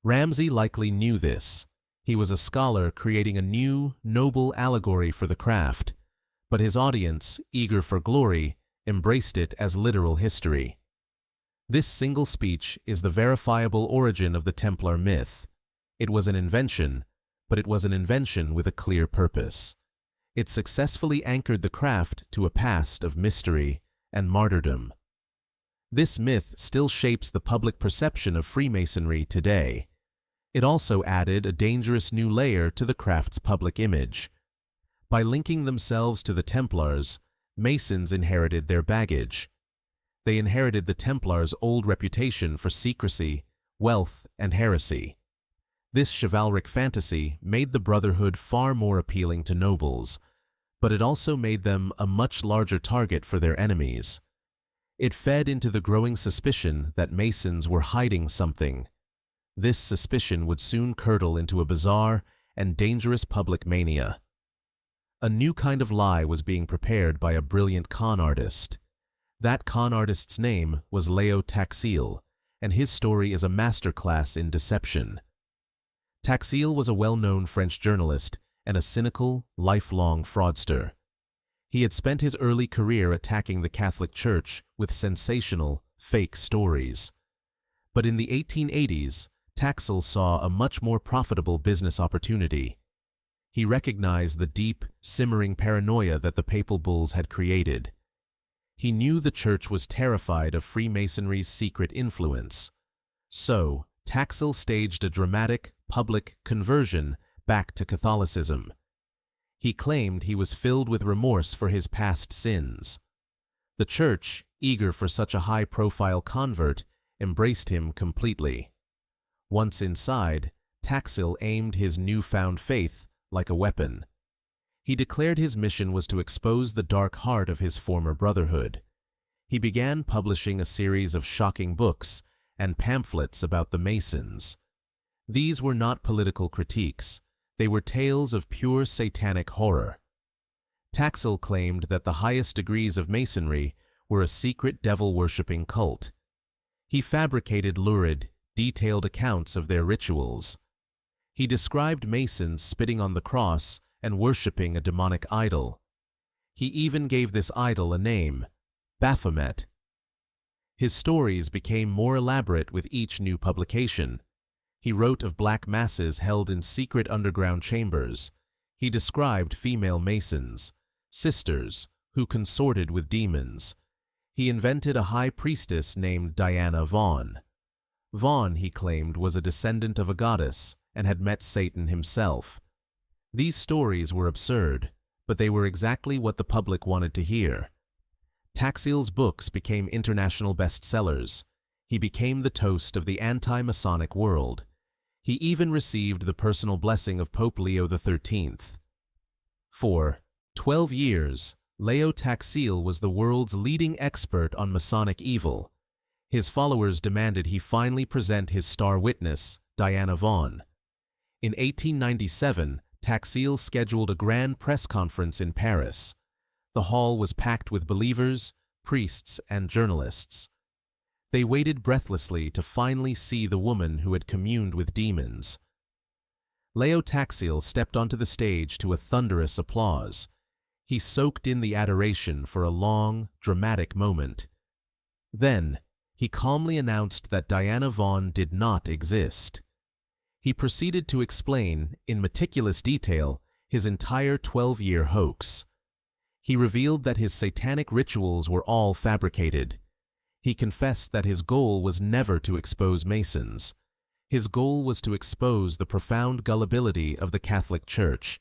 Ramsay likely knew this. He was a scholar creating a new, noble allegory for the craft, but his audience, eager for glory, embraced it as literal history. This single speech is the verifiable origin of the Templar myth. It was an invention, but it was an invention with a clear purpose. It successfully anchored the craft to a past of mystery and martyrdom. This myth still shapes the public perception of Freemasonry today. It also added a dangerous new layer to the craft's public image. By linking themselves to the Templars, Masons inherited their baggage. They inherited the Templars' old reputation for secrecy, wealth, and heresy. This chivalric fantasy made the brotherhood far more appealing to nobles, but it also made them a much larger target for their enemies. It fed into the growing suspicion that Masons were hiding something. This suspicion would soon curdle into a bizarre and dangerous public mania. A new kind of lie was being prepared by a brilliant con artist. That con artist's name was Leo Taxil, and his story is a masterclass in deception. Taxil was a well-known French journalist and a cynical, lifelong fraudster. He had spent his early career attacking the Catholic Church with sensational, fake stories. But in the 1880s, Taxil saw a much more profitable business opportunity. He recognized the deep, simmering paranoia that the papal bulls had created. He knew the Church was terrified of Freemasonry's secret influence. So, Taxil staged a dramatic, public conversion back to Catholicism. He claimed he was filled with remorse for his past sins. The Church, eager for such a high-profile convert, embraced him completely. Once inside, Taxil aimed his newfound faith like a weapon. He declared his mission was to expose the dark heart of his former brotherhood. He began publishing a series of shocking books and pamphlets about the Masons. These were not political critiques. They were tales of pure satanic horror. Taxil claimed that the highest degrees of Masonry were a secret devil-worshipping cult. He fabricated lurid, detailed accounts of their rituals. He described Masons spitting on the cross and worshipping a demonic idol. He even gave this idol a name, Baphomet. His stories became more elaborate with each new publication. He wrote of black masses held in secret underground chambers. He described female Masons, sisters, who consorted with demons. He invented a high priestess named Diana Vaughan. Vaughan, he claimed, was a descendant of a goddess and had met Satan himself. These stories were absurd, but they were exactly what the public wanted to hear. Taxil's books became international bestsellers. He became the toast of the anti-Masonic world. He even received the personal blessing of Pope Leo XIII. For 12 years, Leo Taxil was the world's leading expert on Masonic evil. His followers demanded he finally present his star witness, Diana Vaughan. In 1897, Taxil scheduled a grand press conference in Paris. The hall was packed with believers, priests, and journalists. They waited breathlessly to finally see the woman who had communed with demons. Leo Taxil stepped onto the stage to a thunderous applause. He soaked in the adoration for a long, dramatic moment. Then, he calmly announced that Diana Vaughan did not exist. He proceeded to explain, in meticulous detail, his entire 12-year hoax. He revealed that his satanic rituals were all fabricated. He confessed that his goal was never to expose Masons. His goal was to expose the profound gullibility of the Catholic Church.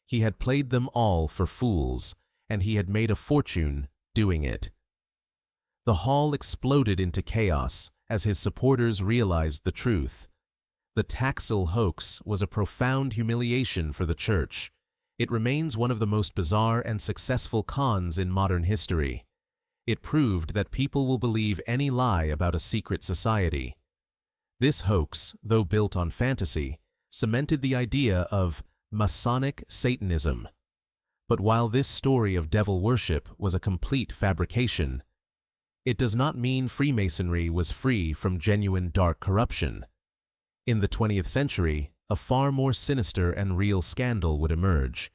He had played them all for fools, and he had made a fortune doing it. The hall exploded into chaos as his supporters realized the truth. The Taxil hoax was a profound humiliation for the Church. It remains one of the most bizarre and successful cons in modern history. It proved that people will believe any lie about a secret society. This hoax, though built on fantasy, cemented the idea of Masonic Satanism. But while this story of devil worship was a complete fabrication, it does not mean Freemasonry was free from genuine dark corruption. In the 20th century, a far more sinister and real scandal would emerge.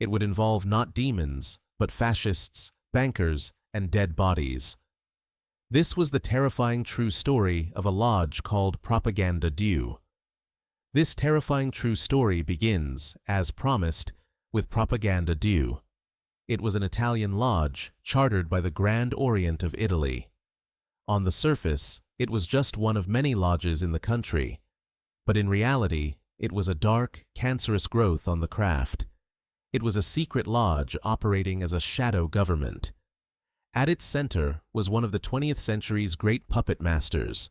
It would involve not demons, but fascists, bankers, and dead bodies. This was the terrifying true story of a lodge called Propaganda Due. This terrifying true story begins, as promised, with Propaganda Due. It was an Italian lodge chartered by the Grand Orient of Italy. On the surface, it was just one of many lodges in the country, but in reality, it was a dark, cancerous growth on the craft. It was a secret lodge operating as a shadow government. At its center was one of the 20th century's great puppet masters.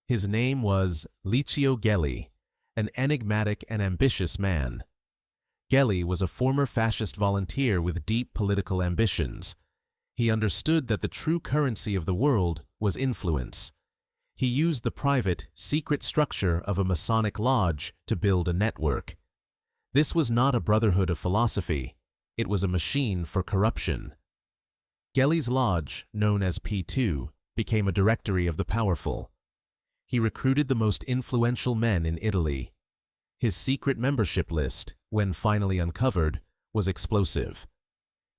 His name was Licio Gelli, an enigmatic and ambitious man. Gelli was a former fascist volunteer with deep political ambitions. He understood that the true currency of the world was influence. He used the private, secret structure of a Masonic lodge to build a network. This was not a brotherhood of philosophy. It was a machine for corruption. Gelli's lodge, known as P2, became a directory of the powerful. He recruited the most influential men in Italy. His secret membership list, when finally uncovered, was explosive.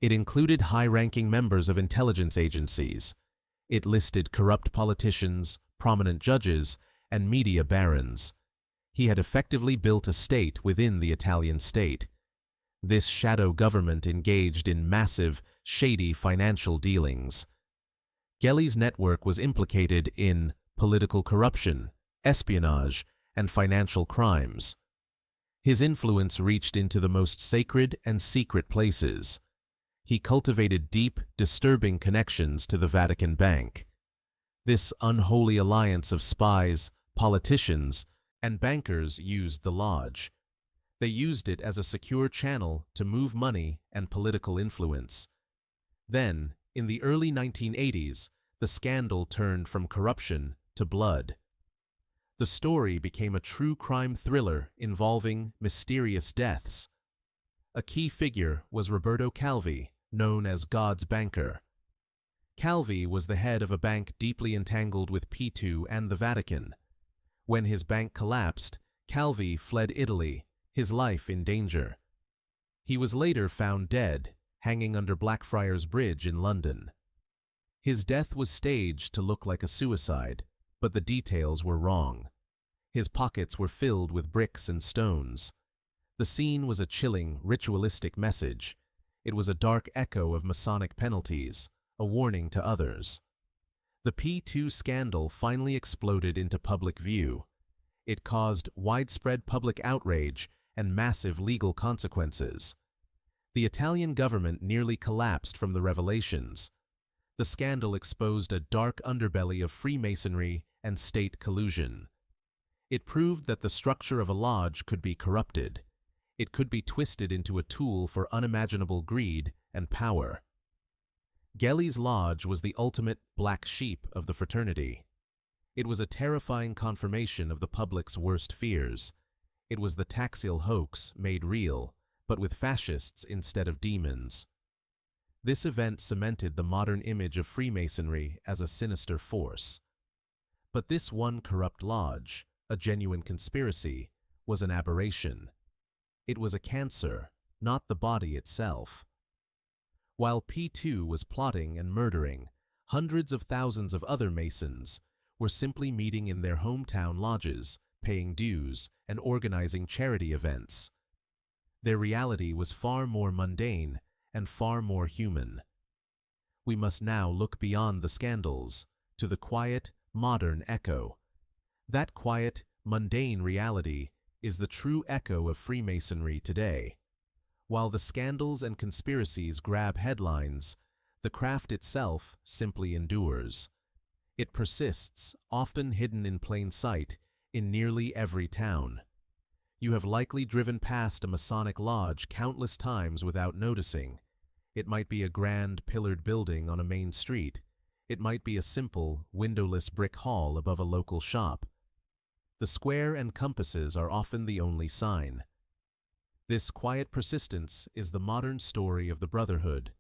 It included high-ranking members of intelligence agencies. It listed corrupt politicians, prominent judges, and media barons. He had effectively built a state within the Italian state. This shadow government engaged in massive, shady financial dealings. Gelli's network was implicated in political corruption, espionage, and financial crimes. His influence reached into the most sacred and secret places. He cultivated deep, disturbing connections to the Vatican Bank. This unholy alliance of spies, politicians, and bankers used the lodge. They used it as a secure channel to move money and political influence. Then, in the early 1980s, the scandal turned from corruption to blood. The story became a true crime thriller involving mysterious deaths. A key figure was Roberto Calvi, known as God's banker. Calvi was the head of a bank deeply entangled with P2 and the Vatican. When his bank collapsed, Calvi fled Italy, his life in danger. He was later found dead, hanging under Blackfriars Bridge in London. His death was staged to look like a suicide, but the details were wrong. His pockets were filled with bricks and stones. The scene was a chilling, ritualistic message. It was a dark echo of Masonic penalties, a warning to others. The P2 scandal finally exploded into public view. It caused widespread public outrage and massive legal consequences. The Italian government nearly collapsed from the revelations. The scandal exposed a dark underbelly of Freemasonry and state collusion. It proved that the structure of a lodge could be corrupted. It could be twisted into a tool for unimaginable greed and power. Gelli's lodge was the ultimate black sheep of the fraternity. It was a terrifying confirmation of the public's worst fears. It was the Taxil hoax made real, but with fascists instead of demons. This event cemented the modern image of Freemasonry as a sinister force. But this one corrupt lodge, a genuine conspiracy, was an aberration. It was a cancer, not the body itself. While P2 was plotting and murdering, hundreds of thousands of other Masons were simply meeting in their hometown lodges, paying dues, and organizing charity events. Their reality was far more mundane and far more human. We must now look beyond the scandals to the quiet, modern echo. That quiet, mundane reality is the true echo of Freemasonry today. While the scandals and conspiracies grab headlines, the craft itself simply endures. It persists, often hidden in plain sight, in nearly every town. You have likely driven past a Masonic lodge countless times without noticing. It might be a grand, pillared building on a main street. It might be a simple, windowless brick hall above a local shop. The square and compasses are often the only sign. This quiet persistence is the modern story of the Brotherhood.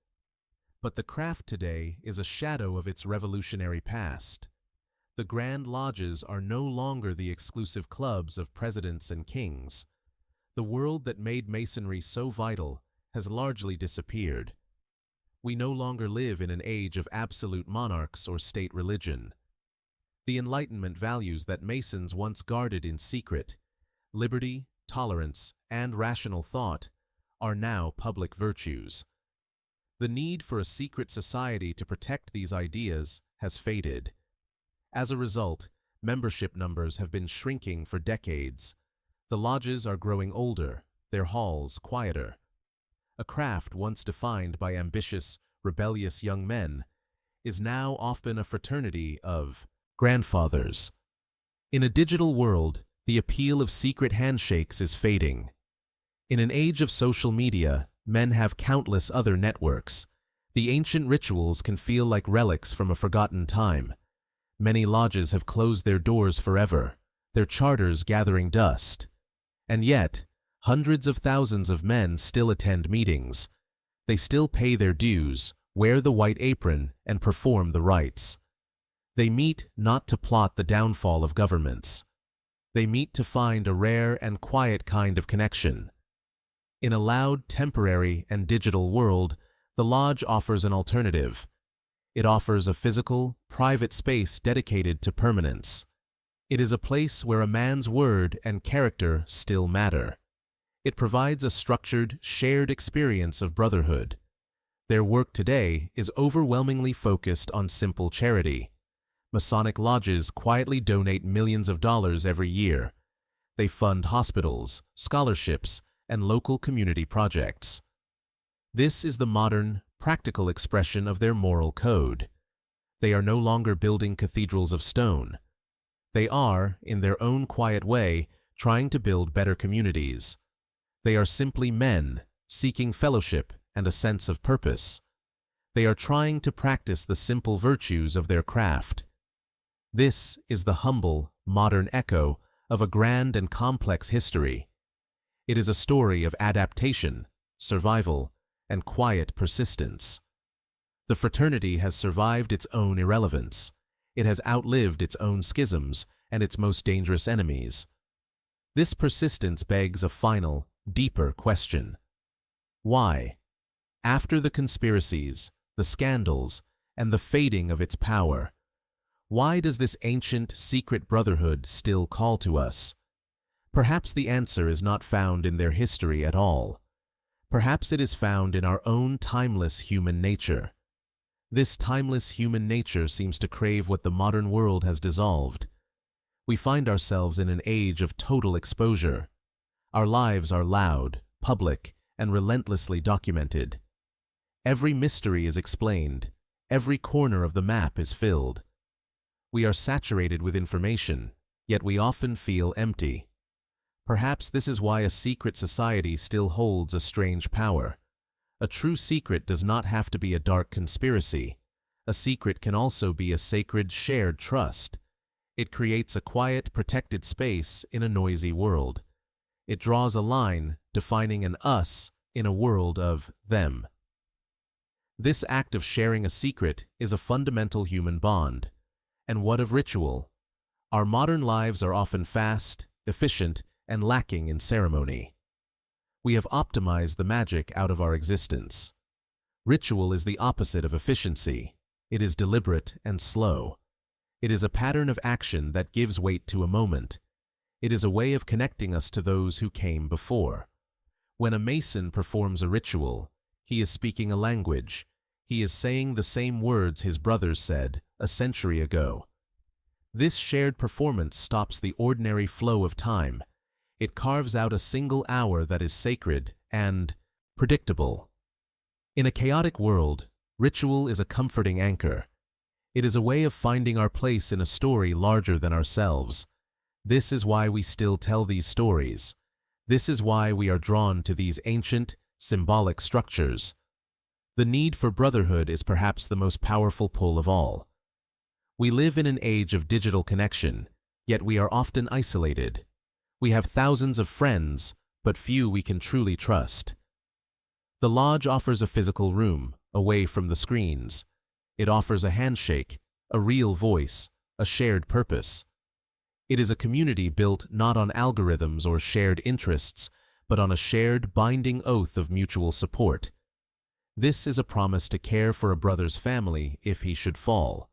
But the craft today is a shadow of its revolutionary past. The Grand Lodges are no longer the exclusive clubs of presidents and kings. The world that made Masonry so vital has largely disappeared. We no longer live in an age of absolute monarchs or state religion. The Enlightenment values that Masons once guarded in secret, liberty, tolerance, and rational thought, are now public virtues. The need for a secret society to protect these ideas has faded. As a result, membership numbers have been shrinking for decades. The lodges are growing older, their halls quieter. A craft once defined by ambitious, rebellious young men is now often a fraternity of grandfathers. In a digital world, the appeal of secret handshakes is fading. In an age of social media, men have countless other networks. The ancient rituals can feel like relics from a forgotten time. Many lodges have closed their doors forever, their charters gathering dust. And yet, hundreds of thousands of men still attend meetings. They still pay their dues, wear the white apron, and perform the rites. They meet not to plot the downfall of governments. They meet to find a rare and quiet kind of connection. In a loud, temporary, and digital world, the lodge offers an alternative. It offers a physical, private space dedicated to permanence. It is a place where a man's word and character still matter. It provides a structured, shared experience of brotherhood. Their work today is overwhelmingly focused on simple charity. Masonic lodges quietly donate millions of dollars every year. They fund hospitals, scholarships, and local community projects. This is the modern, practical expression of their moral code. They are no longer building cathedrals of stone. They are, in their own quiet way, trying to build better communities. They are simply men, seeking fellowship and a sense of purpose. They are trying to practice the simple virtues of their craft. This is the humble, modern echo of a grand and complex history. It is a story of adaptation, survival, and quiet persistence. The fraternity has survived its own irrelevance. It has outlived its own schisms and its most dangerous enemies. This persistence begs a final, deeper question. Why? After the conspiracies, the scandals, and the fading of its power, why does this ancient, secret brotherhood still call to us? Perhaps the answer is not found in their history at all. Perhaps it is found in our own timeless human nature. This timeless human nature seems to crave what the modern world has dissolved. We find ourselves in an age of total exposure. Our lives are loud, public, and relentlessly documented. Every mystery is explained. Every corner of the map is filled. We are saturated with information, yet we often feel empty. Perhaps this is why a secret society still holds a strange power. A true secret does not have to be a dark conspiracy. A secret can also be a sacred, shared trust. It creates a quiet, protected space in a noisy world. It draws a line, defining an us in a world of them. This act of sharing a secret is a fundamental human bond. And what of ritual? Our modern lives are often fast, efficient, and lacking in ceremony. We have optimized the magic out of our existence. Ritual is the opposite of efficiency. It is deliberate and slow. It is a pattern of action that gives weight to a moment. It is a way of connecting us to those who came before. When a Mason performs a ritual, he is speaking a language. He is saying the same words his brothers said, a century ago. This shared performance stops the ordinary flow of time. It carves out a single hour that is sacred and predictable. In a chaotic world, ritual is a comforting anchor. It is a way of finding our place in a story larger than ourselves. This is why we still tell these stories. This is why we are drawn to these ancient, symbolic structures. The need for brotherhood is perhaps the most powerful pull of all. We live in an age of digital connection, yet we are often isolated. We have thousands of friends, but few we can truly trust. The lodge offers a physical room, away from the screens. It offers a handshake, a real voice, a shared purpose. It is a community built not on algorithms or shared interests, but on a shared, binding oath of mutual support. This is a promise to care for a brother's family if he should fall.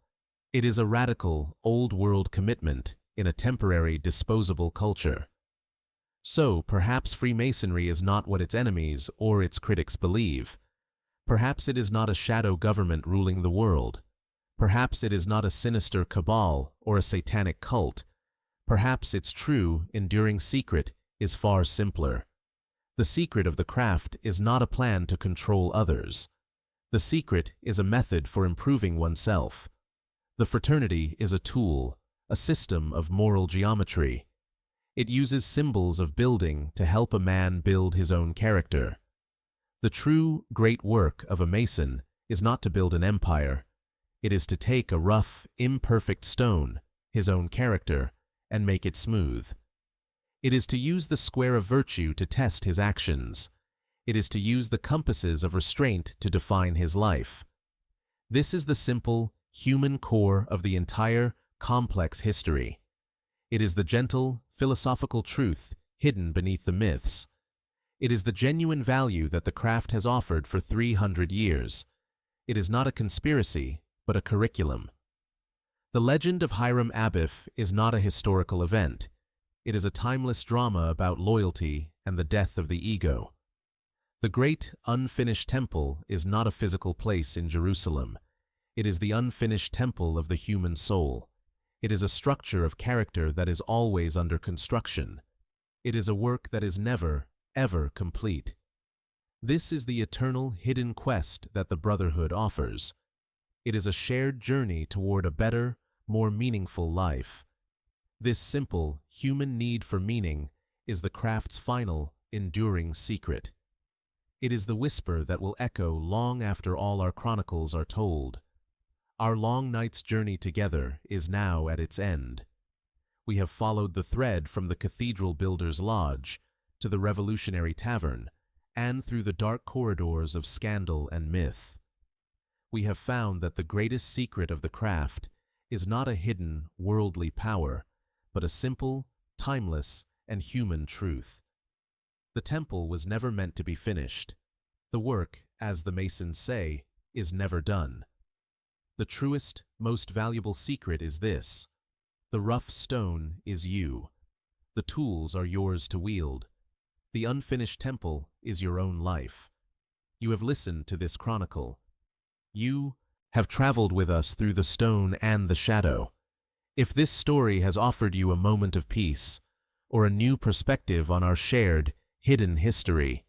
It is a radical, old-world commitment in a temporary, disposable culture. So, perhaps Freemasonry is not what its enemies or its critics believe. Perhaps it is not a shadow government ruling the world. Perhaps it is not a sinister cabal or a satanic cult. Perhaps its true, enduring secret is far simpler. The secret of the craft is not a plan to control others. The secret is a method for improving oneself. The fraternity is a tool, a system of moral geometry. It uses symbols of building to help a man build his own character. The true, great work of a Mason is not to build an empire. It is to take a rough, imperfect stone, his own character, and make it smooth. It is to use the square of virtue to test his actions. It is to use the compasses of restraint to define his life. This is the simple, human core of the entire, complex history. It is the gentle, philosophical truth hidden beneath the myths. It is the genuine value that the craft has offered for 300 years. It is not a conspiracy, but a curriculum. The legend of Hiram Abiff is not a historical event. It is a timeless drama about loyalty and the death of the ego. The great, unfinished temple is not a physical place in Jerusalem. It is the unfinished temple of the human soul. It is a structure of character that is always under construction. It is a work that is never, ever complete. This is the eternal, hidden quest that the brotherhood offers. It is a shared journey toward a better, more meaningful life. This simple, human need for meaning is the craft's final, enduring secret. It is the whisper that will echo long after all our chronicles are told. Our long night's journey together is now at its end. We have followed the thread from the cathedral builder's lodge to the revolutionary tavern and through the dark corridors of scandal and myth. We have found that the greatest secret of the craft is not a hidden, worldly power, but a simple, timeless, and human truth. The temple was never meant to be finished. The work, as the Masons say, is never done. The truest, most valuable secret is this: the rough stone is you. The tools are yours to wield. The unfinished temple is your own life. You have listened to this chronicle. You have traveled with us through the stone and the shadow. If this story has offered you a moment of peace, or a new perspective on our shared, hidden history,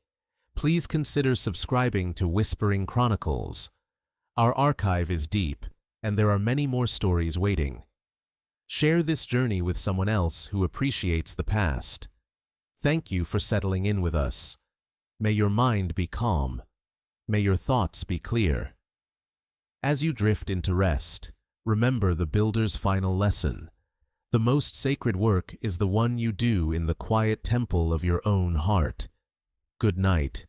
please consider subscribing to Whispering Chronicles. Our archive is deep, and there are many more stories waiting. Share this journey with someone else who appreciates the past. Thank you for settling in with us. May your mind be calm. May your thoughts be clear. As you drift into rest, remember the builder's final lesson. The most sacred work is the one you do in the quiet temple of your own heart. Good night.